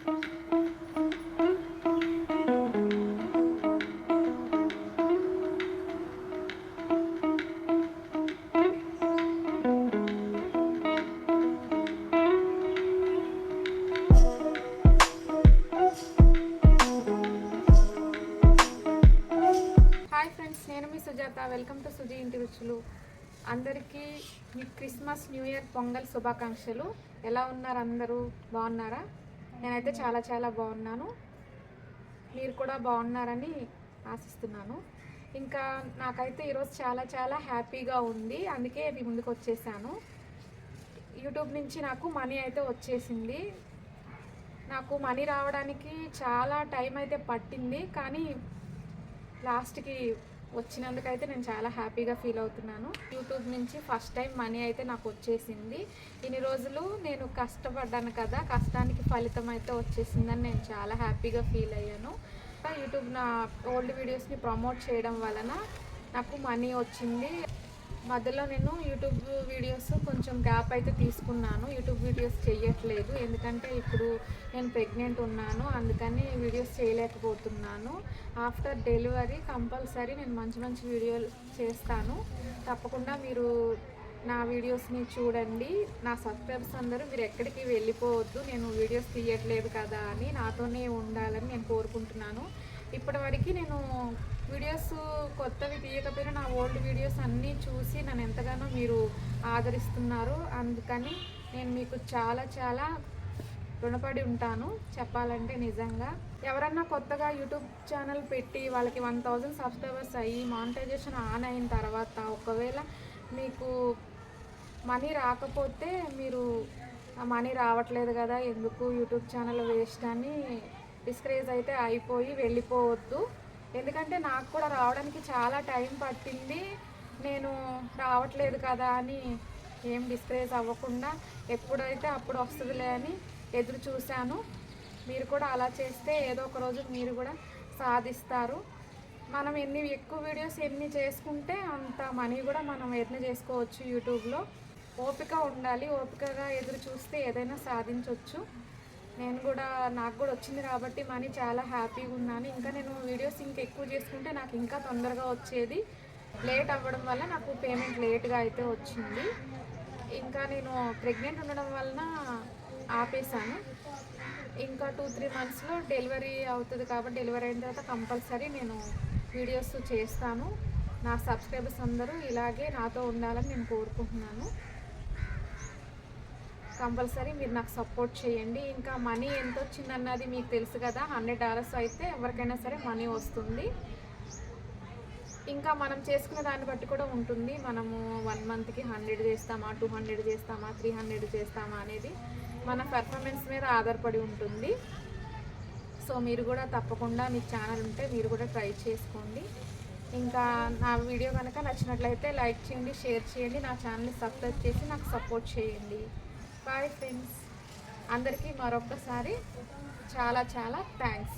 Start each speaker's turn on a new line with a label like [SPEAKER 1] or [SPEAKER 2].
[SPEAKER 1] Hi friends, నేను మీ Sujatha. Welcome to Suji ఇంటి రుచులు. అందరికీ మీ క్రిస్మస్, న్యూ ఇయర్, పొంగల్ శుభాకాంక్షలు. ఎలా ఉన్నారు? అందరూ బాగున్నారా? నేనైతే చాలా చాలా బాగున్నాను. మీరు కూడా బాగున్నారని ఆశిస్తున్నాను. ఇంకా నాకైతే ఈరోజు చాలా చాలా హ్యాపీగా ఉంది. అందుకే మీ ముందుకు వచ్చేసాను. యూట్యూబ్ నుంచి నాకు మనీ అయితే వచ్చేసింది. నాకు మనీ రావడానికి చాలా టైం అయితే పట్టింది, కానీ లాస్ట్కి వచ్చినందుకైతే నేను చాలా హ్యాపీగా ఫీల్ అవుతున్నాను. యూట్యూబ్ నుంచి ఫస్ట్ టైం మనీ అయితే నాకు వచ్చేసింది. ఇన్ని రోజులు నేను కష్టపడ్డాను కదా, కష్టానికి ఫలితం అయితే వచ్చేసిందని నేను చాలా హ్యాపీగా ఫీల్ అయ్యాను. యూట్యూబ్ నా ఓల్డ్ వీడియోస్ని ప్రమోట్ చేయడం వలన నాకు మనీ వచ్చింది. మధ్యలో నేను యూట్యూబ్ వీడియోస్ కొంచెం గ్యాప్ అయితే తీసుకున్నాను. యూట్యూబ్ వీడియోస్ చేయట్లేదు, ఎందుకంటే ఇప్పుడు నేను ప్రెగ్నెంట్ ఉన్నాను, అందుకని వీడియోస్ చేయలేకపోతున్నాను. ఆఫ్టర్ డెలివరీ కంపల్సరీ నేను మంచి మంచి వీడియోలు చేస్తాను. తప్పకుండా మీరు నా వీడియోస్ని చూడండి. నా సబ్స్క్రైబర్స్ అందరూ మీరు ఎక్కడికి వెళ్ళిపోవద్దు, నేను వీడియోస్ తీయట్లేదు కదా అని నాతోనే ఉండాలని నేను కోరుకుంటున్నాను. ఇప్పటివరకు నేను వీడియోస్ కొత్తవి తీయకపోయినా నా ఓల్డ్ వీడియోస్ అన్నీ చూసి నన్ను ఎంతగానో మీరు ఆదరిస్తున్నారు. అందుకని నేను మీకు చాలా చాలా రుణపడి ఉంటాను చెప్పాలంటే. నిజంగా ఎవరన్నా కొత్తగా యూట్యూబ్ ఛానల్ పెట్టి వాళ్ళకి 1000 సబ్స్క్రైబర్స్ అయ్యి మానిటైజేషన్ ఆన్ అయిన తర్వాత ఒకవేళ మీకు మనీ రాకపోతే మీరు మనీ రావట్లేదు కదా, ఎందుకు యూట్యూబ్ ఛానల్ వేస్ట్ అని డిస్కరేజ్ అయితే అయిపోయి వెళ్ళిపోవద్దు. ఎందుకంటే నాకు కూడా రావడానికి చాలా టైం పట్టింది. నేను రావట్లేదు కదా అని ఏం డిస్కరేజ్ అవ్వకుండా ఎప్పుడైతే అప్పుడు వస్తుందిలే అని ఎదురు చూశాను. మీరు కూడా అలా చేస్తే ఏదో ఒక రోజు మీరు కూడా సాధిస్తారు. మనం ఎక్కువ వీడియోస్ ఎన్ని చేసుకుంటే అంత మనీ కూడా మనం ఎర్న్ చేసుకోవచ్చు యూట్యూబ్లో. ఓపిక ఉండాలి, ఓపికగా ఎదురు చూస్తే ఏదైనా సాధించవచ్చు. నాకు కూడా వచ్చింది కాబట్టి మనీ చాలా హ్యాపీగా ఉన్నాను. ఇంకా నేను వీడియోస్ ఎక్కువ చేసుకుంటే నాకు ఇంకా తొందరగా వచ్చేది. లేట్ అవ్వడం వల్ల నాకు పేమెంట్ లేట్గా అయితే వచ్చింది. ఇంకా నేను ప్రెగ్నెంట్ ఉండడం వలన ఆపేశాను. ఇంకా 2-3 మంత్స్లో డెలివరీ అవుతుంది కాబట్టి డెలివరీ అయిన తర్వాత కంపల్సరీ నేను వీడియోస్ చేస్తాను. నా సబ్స్క్రైబర్స్ అందరూ ఇలాగే నాతో ఉండాలని నేను కోరుకుంటున్నాను. కంపల్సరీ మీరు నాకు సపోర్ట్ చేయండి. ఇంకా మనీ ఎంత వచ్చిందన్నది మీకు తెలుసు కదా, $100 అయితే ఎవరికైనా సరే మనీ వస్తుంది. ఇంకా మనం చేసుకునే దాన్ని బట్టి కూడా ఉంటుంది. మనము 1 మంత్కి 100 చేస్తామా, 200 చేస్తామా, 300 చేస్తామా అనేది మన పర్ఫార్మెన్స్ మీద ఆధారపడి ఉంటుంది. సో మీరు కూడా తప్పకుండా మీ ఛానల్ ఉంటే మీరు కూడా ట్రై చేసుకోండి. ఇంకా నా వీడియో కనుక నచ్చినట్లయితే లైక్ చేయండి, షేర్ చేయండి, నా ఛానల్ని సబ్స్క్రైబ్ చేసి నాకు సపోర్ట్ చేయండి. బాయ్ ఫ్రెండ్స్, అందరికీ మరొకసారి చాలా చాలా థ్యాంక్స్.